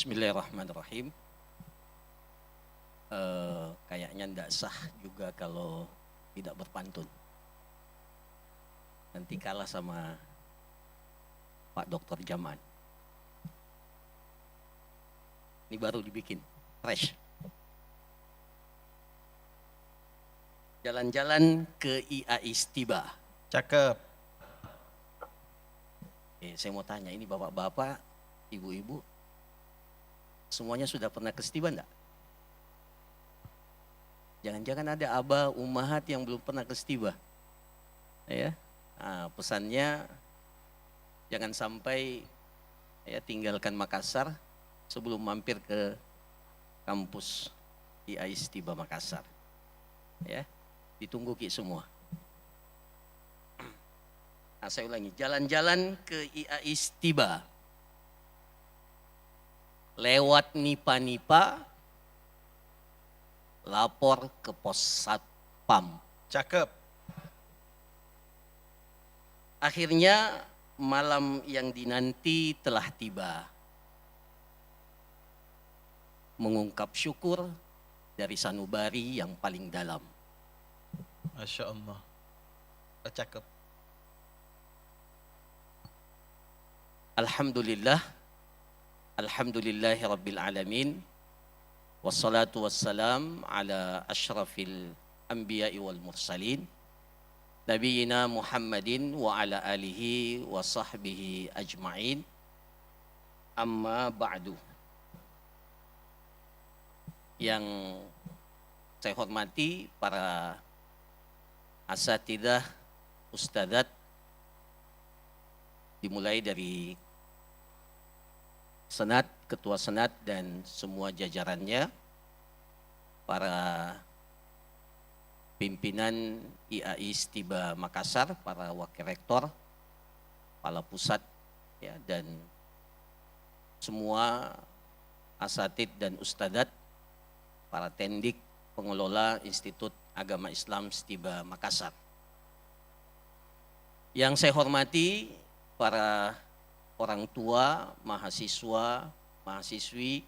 Bismillahirrahmanirrahim. Kayaknya ndak sah juga kalau tidak berpantun. Nanti kalah sama Pak Dokter Jaman. Ini baru dibikin, fresh. Jalan-jalan ke IAIS tiba. Cakep. Saya mau tanya, ini bapak-bapak, ibu-ibu, semuanya sudah pernah ke Stiba enggak? Jangan-jangan ada abah, ummahat yang belum pernah ke Stiba. Ya, pesannya jangan sampai tinggalkan Makassar sebelum mampir ke kampus IAIS Tiba Makassar. Ya, ditunggu Ki semua. Saya ulangi, jalan-jalan ke IAIS Tiba. Lewat Nipa-Nipa, lapor ke pos Satpam. Cakep. Akhirnya malam yang dinanti telah tiba. Mengungkap syukur dari sanubari yang paling dalam. Masya Allah. Cakep. Alhamdulillah. Alhamdulillahi Rabbil Alamin. Wassalatu wassalam ala ashrafil anbiya'i wal mursalin. Nabiyina Muhammadin wa ala alihi wa sahbihi ajma'in. Amma ba'du. Yang saya hormati para asatidah, ustadzat, dimulai dari Senat, Ketua Senat dan semua jajarannya, para pimpinan IAIS Tiba Makassar, para wakil rektor, kepala pusat, ya, dan semua asatid dan ustadzat, para tendik, pengelola Institut Agama Islam Stiba Makassar. Yang saya hormati para orang tua, mahasiswa, mahasiswi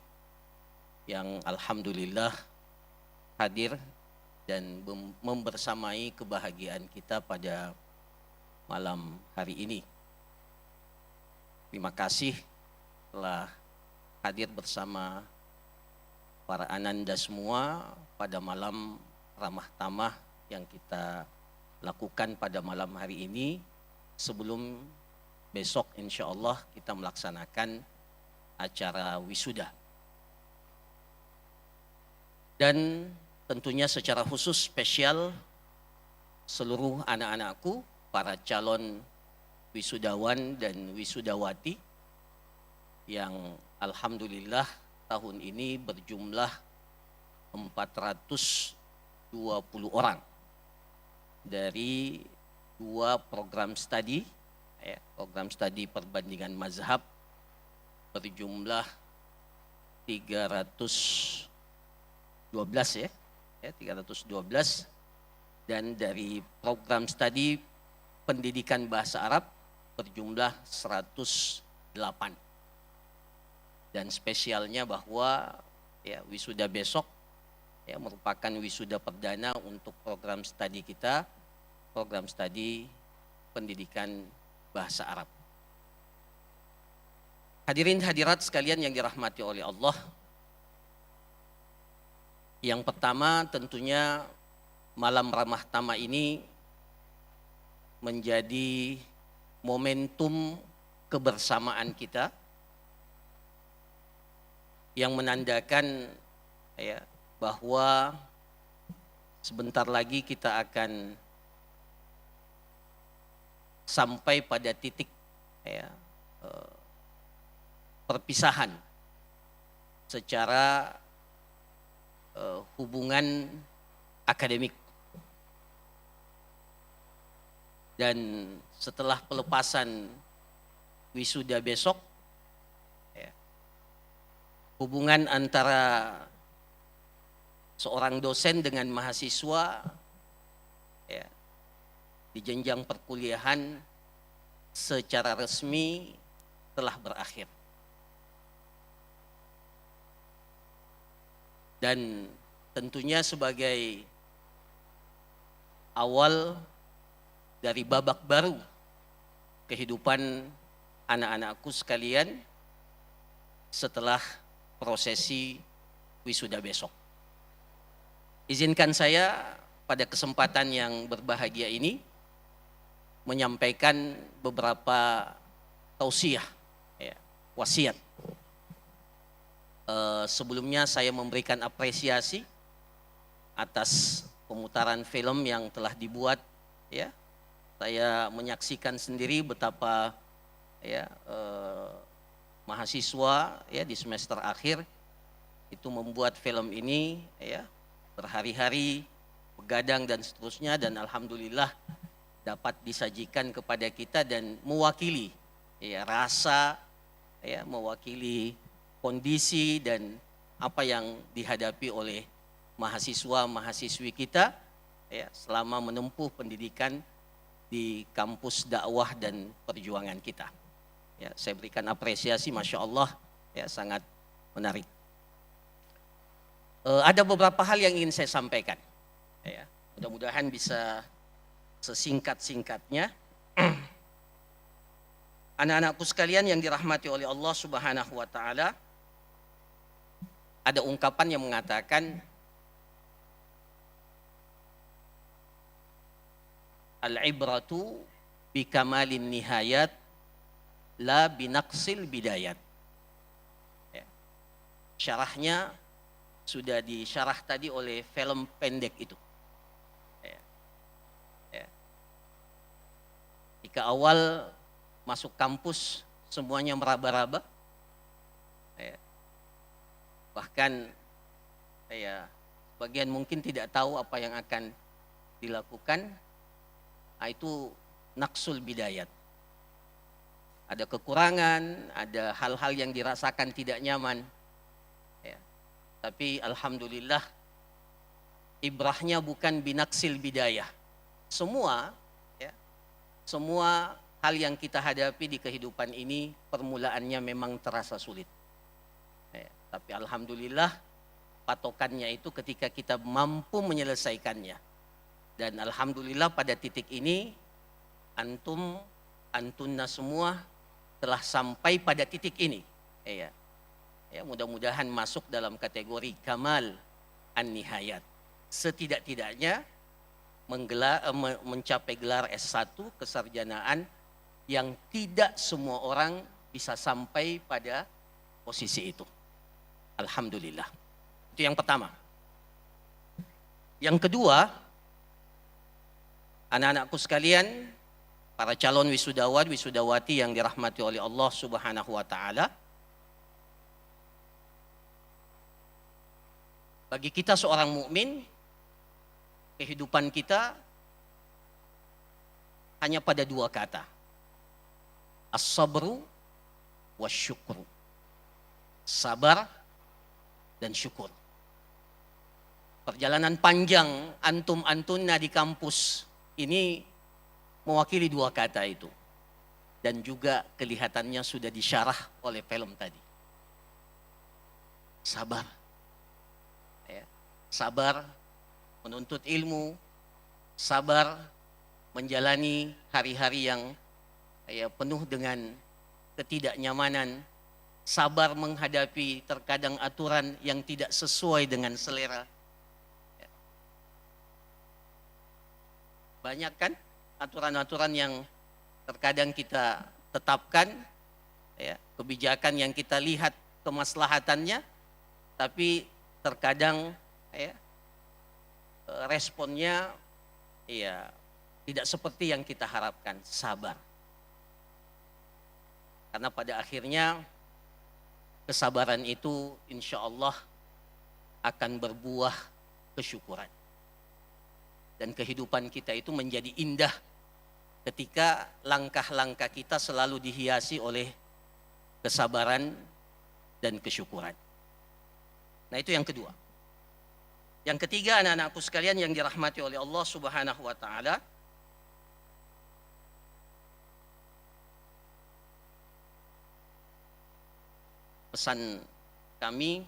yang alhamdulillah hadir dan membersamai kebahagiaan kita pada malam hari ini. Terima kasih telah hadir bersama para ananda semua pada malam ramah tamah yang kita lakukan pada malam hari ini sebelum besok insya Allah kita melaksanakan acara wisuda. Dan tentunya secara khusus spesial seluruh anak-anakku, para calon wisudawan dan wisudawati yang alhamdulillah tahun ini berjumlah 420 orang dari 2 program studi. Program studi perbandingan mazhab berjumlah 312 312, dan dari program studi pendidikan bahasa Arab berjumlah 108. Dan spesialnya bahwa wisuda besok merupakan wisuda perdana untuk program studi kita, program studi pendidikan bahasa Arab. Hadirin hadirat sekalian yang dirahmati oleh Allah. Yang pertama tentunya malam ramah tamah ini menjadi momentum kebersamaan kita yang menandakan bahwa sebentar lagi kita akan sampai pada titik perpisahan secara hubungan akademik. Dan setelah pelepasan wisuda besok, hubungan antara seorang dosen dengan mahasiswa di jenjang perkuliahan secara resmi telah berakhir. Dan tentunya sebagai awal dari babak baru kehidupan anak-anakku sekalian setelah prosesi wisuda besok. Izinkan saya pada kesempatan yang berbahagia ini menyampaikan beberapa tausiah, ya, wasiat. Sebelumnya saya memberikan apresiasi atas pemutaran film yang telah dibuat, ya. Saya menyaksikan sendiri betapa ya mahasiswa ya di semester akhir itu membuat film ini ya berhari-hari begadang dan seterusnya, dan alhamdulillah dapat disajikan kepada kita dan mewakili ya rasa ya, mewakili kondisi dan apa yang dihadapi oleh mahasiswa-mahasiswi kita ya selama menempuh pendidikan di kampus dakwah dan perjuangan kita. Ya, saya berikan apresiasi, Masya Allah, ya sangat menarik. Ada beberapa hal yang ingin saya sampaikan. Ya, mudah-mudahan bisa sesingkat-singkatnya. Anak-anakku sekalian yang dirahmati oleh Allah Subhanahu wa Ta'ala, ada ungkapan yang mengatakan al-ibratu bikamalin nihayat la binaqsil bidayat. Ya. Syarahnya sudah disyarah tadi oleh film pendek itu. Ya. Ya. Jika awal masuk kampus semuanya meraba-raba, ya. Bahkan ya, bagian mungkin tidak tahu apa yang akan dilakukan. Itu naqsul bidayat. Ada kekurangan, ada hal-hal yang dirasakan tidak nyaman. Ya. Tapi alhamdulillah ibrahnya bukan binaqsil bidayah. Semua ya, semua hal yang kita hadapi di kehidupan ini permulaannya memang terasa sulit. Ya. Tapi alhamdulillah patokannya itu ketika kita mampu menyelesaikannya. Dan alhamdulillah pada titik ini antunna semua telah sampai pada titik ini. Ya, mudah-mudahan masuk dalam kategori kamal an-nihayat. Setidak-tidaknya mencapai gelar S1 kesarjanaan yang tidak semua orang bisa sampai pada posisi itu. Alhamdulillah. Itu yang pertama. Yang kedua, anak-anakku sekalian, para calon wisudawan, wisudawati yang dirahmati oleh Allah Subhanahu wa Ta'ala, bagi kita seorang mukmin, kehidupan kita hanya pada dua kata, as-sabru wasyukru, sabar dan syukur. Perjalanan panjang antum-antunna di kampus ini mewakili dua kata itu, dan juga kelihatannya sudah disyarah oleh film tadi. Sabar, ya. Sabar menuntut ilmu, sabar menjalani hari-hari yang ya, penuh dengan ketidaknyamanan, sabar menghadapi terkadang aturan yang tidak sesuai dengan selera. Banyak kan aturan-aturan yang terkadang kita tetapkan, ya, kebijakan yang kita lihat kemaslahatannya, tapi terkadang ya, responnya ya tidak seperti yang kita harapkan. Sabar, karena pada akhirnya kesabaran itu insya Allah akan berbuah kesyukuran. Dan kehidupan kita itu menjadi indah ketika langkah-langkah kita selalu dihiasi oleh kesabaran dan kesyukuran. Nah, itu yang kedua. Yang ketiga, anak-anakku sekalian yang dirahmati oleh Allah Subhanahu wa Ta'ala, pesan kami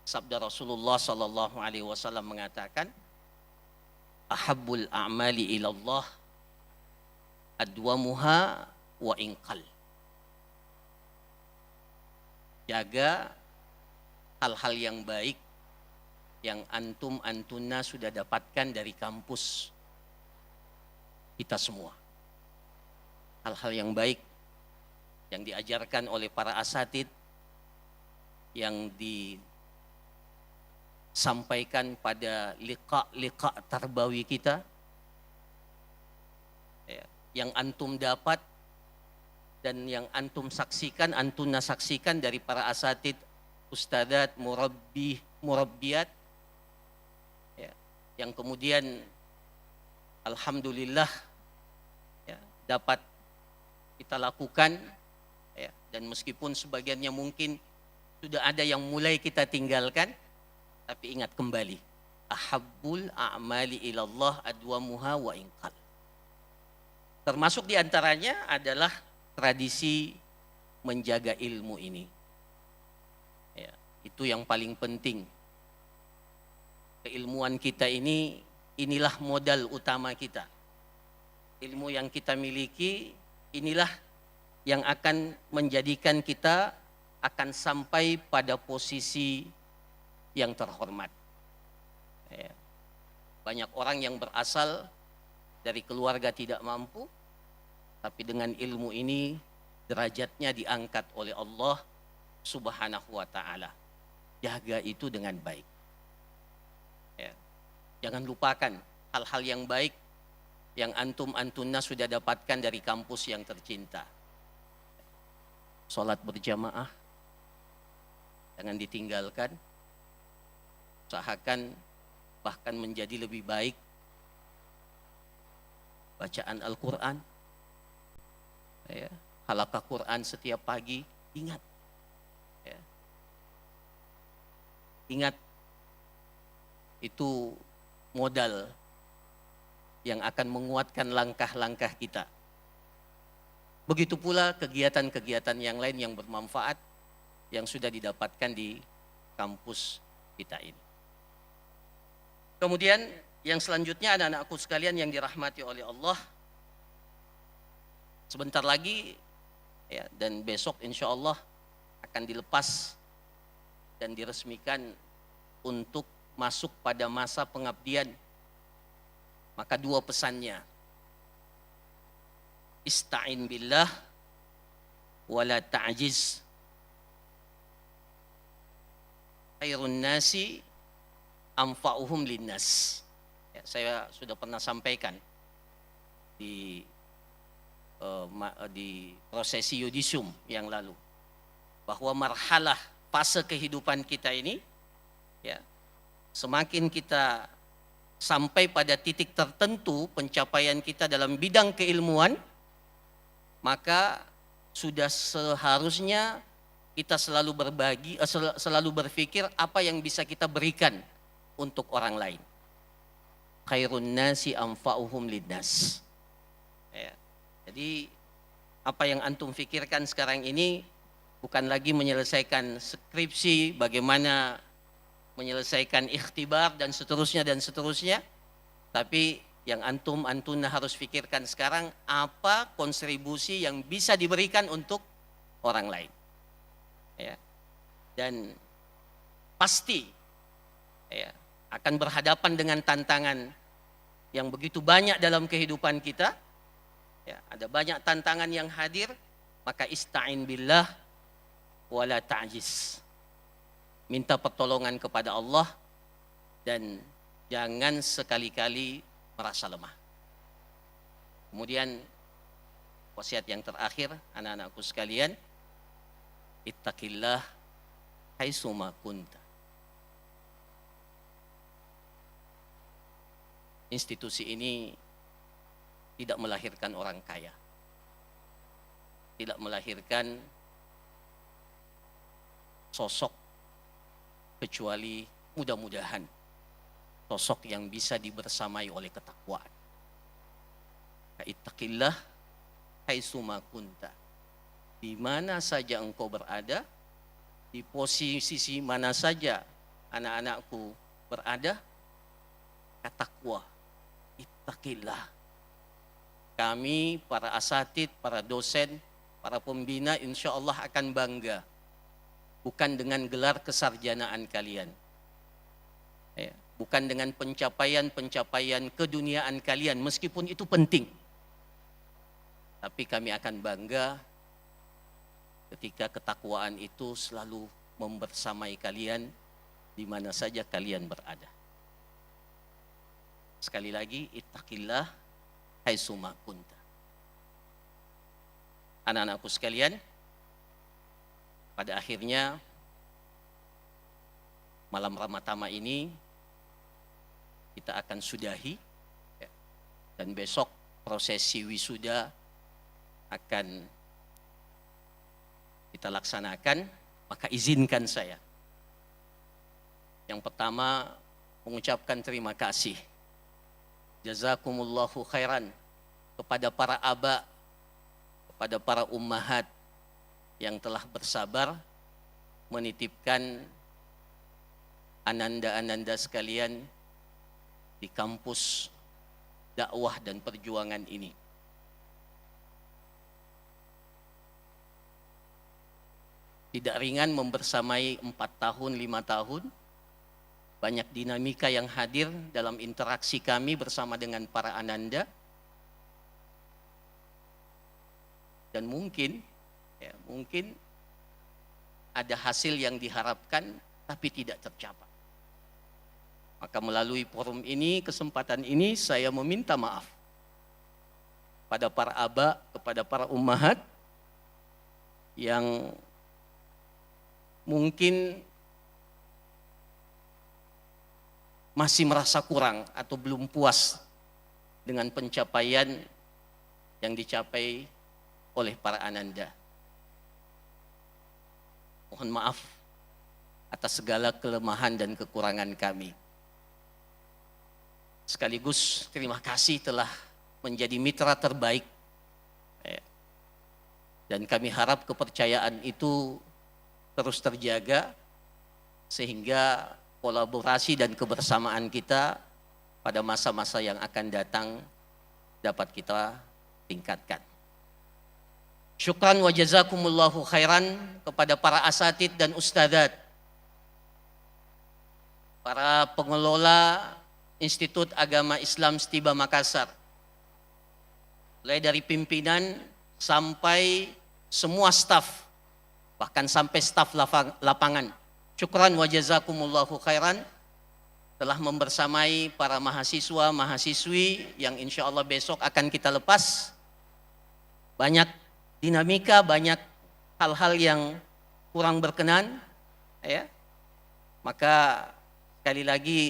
sabda Rasulullah sallallahu alaihi wasallam mengatakan, ahabbul a'mali ilallah adwamuha wa inqal. Jaga hal-hal yang baik yang antuna sudah dapatkan dari kampus kita semua. Hal-hal yang baik yang diajarkan oleh para asatid, yang disampaikan pada liqa tarbawi kita, ya, yang antum dapat dan yang antum saksikan, antuna saksikan dari para asatid, ustadzat, murabbiyat, ya, yang kemudian alhamdulillah ya, dapat kita lakukan, ya, dan meskipun sebagiannya mungkin sudah ada yang mulai kita tinggalkan, tapi ingat kembali, ahabbul a'mali ilallah adwamuha wa inqal. Termasuk diantaranya adalah tradisi menjaga ilmu ini. Ya, itu yang paling penting. Keilmuan kita ini, inilah modal utama kita. Ilmu yang kita miliki, inilah yang akan menjadikan kita akan sampai pada posisi yang terhormat. Ya. Banyak orang yang berasal dari keluarga tidak mampu, tapi dengan ilmu ini derajatnya diangkat oleh Allah Subhanahu wa ta'ala. Jaga itu dengan baik. Ya. Jangan lupakan hal-hal yang baik yang antuna sudah dapatkan dari kampus yang tercinta. Sholat berjamaah, jangan ditinggalkan. Usahakan bahkan menjadi lebih baik. Bacaan Al-Quran, ya, halaqah Quran setiap pagi, ingat. Ya. Ingat, itu modal yang akan menguatkan langkah-langkah kita. Begitu pula kegiatan-kegiatan yang lain yang bermanfaat yang sudah didapatkan di kampus kita ini. Kemudian yang selanjutnya, anak-anakku sekalian yang dirahmati oleh Allah, sebentar lagi ya, dan besok insya Allah akan dilepas dan diresmikan untuk masuk pada masa pengabdian. Maka dua pesannya, ista'in billah wala ta'jiz, khairun nasi anfa'uhum linnas. Ya, saya sudah pernah sampaikan di prosesi yudisium yang lalu, bahwa marhalah fase kehidupan kita ini, ya, semakin kita sampai pada titik tertentu pencapaian kita dalam bidang keilmuan, maka sudah seharusnya kita selalu berbagi, selalu berpikir apa yang bisa kita berikan untuk orang lain. Khairun nasi anfa'uhum linnas. Ya. Jadi apa yang antum pikirkan sekarang ini bukan lagi menyelesaikan skripsi, bagaimana menyelesaikan ikhtibar dan seterusnya, tapi yang antuna harus pikirkan sekarang, apa kontribusi yang bisa diberikan untuk orang lain. Ya. Dan pasti ya, akan berhadapan dengan tantangan yang begitu banyak dalam kehidupan kita. Ya, ada banyak tantangan yang hadir, maka ista'in billah wala ta'jiz. Minta pertolongan kepada Allah dan jangan sekali-kali merasa lemah. Kemudian wasiat yang terakhir, anak-anakku sekalian, ittaqillah haitsuma kunta. Institusi ini tidak melahirkan orang kaya, tidak melahirkan sosok, kecuali mudah-mudahan sosok yang bisa dibersamai oleh ketakwaan. Ittaqillah haitsuma kunta. Di mana saja engkau berada, di posisi mana saja anak-anakku berada, takwa, ittaqillah. Kami, para asatid, para dosen, para pembina insya Allah akan bangga. Bukan dengan gelar kesarjanaan kalian. Ya, bukan dengan pencapaian-pencapaian keduniaan kalian, meskipun itu penting. Tapi kami akan bangga ketika ketakwaan itu selalu membersamai kalian di mana saja kalian berada. Sekali lagi, ittaqillah haitsuma kunta. Anak-anakku sekalian, pada akhirnya malam Ramadhan ini kita akan sudahi, ya, dan besok prosesi wisuda akan kita laksanakan. Maka izinkan saya yang pertama mengucapkan terima kasih, jazakumullahu khairan, kepada para aba, kepada para ummahat yang telah bersabar menitipkan ananda-ananda sekalian di kampus dakwah dan perjuangan ini. Tidak ringan membersamai 4 tahun, 5 tahun. Banyak dinamika yang hadir dalam interaksi kami bersama dengan para ananda. Dan mungkin ada hasil yang diharapkan tapi tidak tercapai. Maka melalui forum ini, kesempatan ini, saya meminta maaf pada para aba, kepada para ummahat yang mungkin masih merasa kurang atau belum puas dengan pencapaian yang dicapai oleh para ananda. Mohon maaf atas segala kelemahan dan kekurangan kami. Sekaligus terima kasih telah menjadi mitra terbaik. Dan kami harap kepercayaan itu terus terjaga sehingga kolaborasi dan kebersamaan kita pada masa-masa yang akan datang dapat kita tingkatkan. Syukran wa jazakumullahu khairan kepada para asatid dan ustadzat, para pengelola Institut Agama Islam Setiba Makassar, mulai dari pimpinan sampai semua staf, bahkan sampai staf lapangan. Syukran wa jazakumullahu khairan telah membersamai para mahasiswa, mahasiswi yang insya Allah besok akan kita lepas. Banyak dinamika, banyak hal-hal yang kurang berkenan, ya. Maka sekali lagi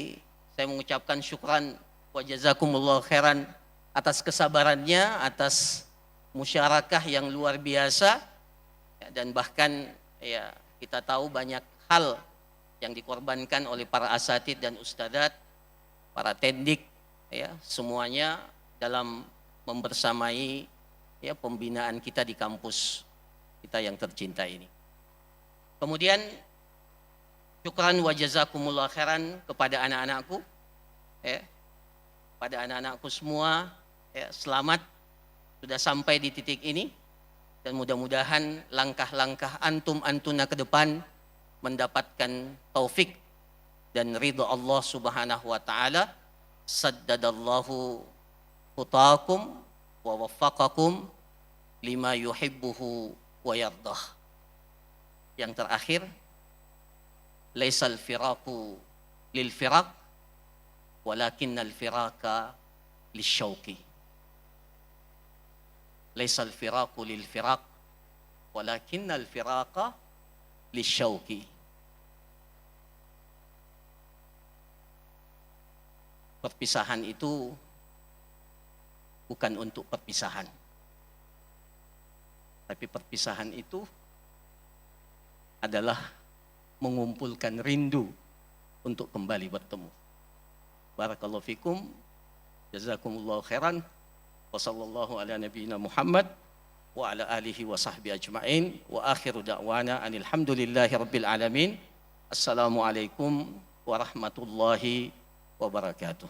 saya mengucapkan syukran wa jazakumullahu khairan atas kesabarannya, atas musyarakah yang luar biasa, ya, dan bahkan ya kita tahu banyak hal yang dikorbankan oleh para asatid dan ustadzat, para tendik, ya, semuanya dalam membersamai ya pembinaan kita di kampus kita yang tercinta ini. Kemudian syukran wa jazakumullah khairan kepada anak-anakku, ya, pada anak-anakku semua, ya, selamat sudah sampai di titik ini, dan mudah-mudahan langkah-langkah antum-antuna ke depan mendapatkan taufik dan ridha Allah Subhanahu wa taala. Saddadallahu khutaakum wa waffaqakum lima yuhibbuhu wa yardah. Yang terakhir, laisal firaqu lil firaq walakinnal firaqa lisyauqi. Laisal firaqu lil firaq walakinnal firaqa lisyauqi. Perpisahan itu bukan untuk perpisahan, tapi perpisahan itu adalah mengumpulkan rindu untuk kembali bertemu. Barakallahu fikum, jazakumullahu khairan, wa sallallahu ala nabiyyina Muhammad wa ala alihi wa sahbihi ajma'in, wa akhiru da'wana anil hamdulillahi rabbil alamin. Assalamualaikum warahmatullahi wabarakatuh.